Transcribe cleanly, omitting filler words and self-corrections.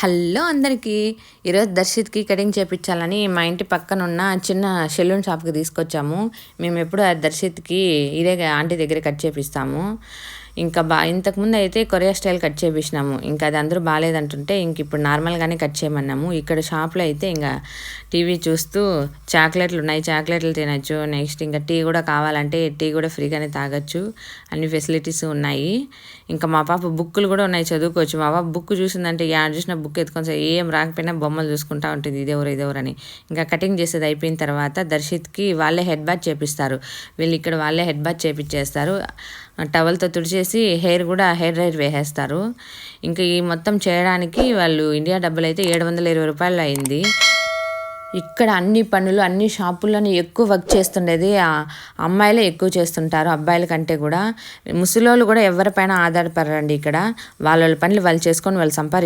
Hello అందరికీ. ఈరోజు దర్శిత్కి cutting చేయించాలని మా ఇంటి పక్కన ఉన్న చిన్న సెలూన్ షాప్కి తీసుకొచ్చాము. మేము ఎప్పుడు ఆ దర్శిత్కి ఇదే ఆంటీ దగ్గర కట్ చేపిస్తాము. ఇంకా ఇంతకుముందు అయితే కొరియా స్టైల్ కట్ చేపించినాము. ఇంకా అది అందరూ బాగాలేదంటుంటే ఇప్పుడు నార్మల్గానే కట్ చేయమన్నాము. ఇక్కడ షాప్లో అయితే ఇంకా టీవీ చూస్తూ చాక్లెట్లు ఉన్నాయి, చాక్లెట్లు తినచ్చు. నెక్స్ట్ ఇంకా టీ కూడా కావాలంటే టీ కూడా ఫ్రీగానే తాగొచ్చు. అన్ని ఫెసిలిటీస్ ఉన్నాయి. ఇంకా మా పాప బుక్కులు కూడా ఉన్నాయి, చదువుకోవచ్చు. మా పాప బుక్ చూసిందంటే యాడ్ చూసిన బుక్ ఎత్తుకొని ఏం రాకపోయినా బొమ్మలు చూసుకుంటా ఉంటుంది, ఇదేవరని. ఇంకా కటింగ్ చేసేది అయిపోయిన తర్వాత దర్శిత్కి వాళ్ళే హెడ్ బాత్ చేపిస్తారు. వీళ్ళు ఇక్కడ వాళ్ళే హెడ్ బాత్ చేపించేస్తారు. టవల్తో తుడిచేసి హెయిర్ డ్రైర్ వేసేస్తారు. ఇంకా ఈ మొత్తం చేయడానికి వాళ్ళు ఇండియా డబ్బులు అయితే 720 రూపాయలు అయింది. ఇక్కడ అన్ని పనులు అన్ని షాపుల్లోనే ఎక్కువ వర్క్ చేస్తుండేది అమ్మాయిలే ఎక్కువ చేస్తుంటారు అబ్బాయిల కంటే కూడా. ముసలోళ్ళు కూడా ఎవరిపైన ఆధారపడరండి. ఇక్కడ వాళ్ళ పనులు వాళ్ళు చేసుకొని వాళ్ళు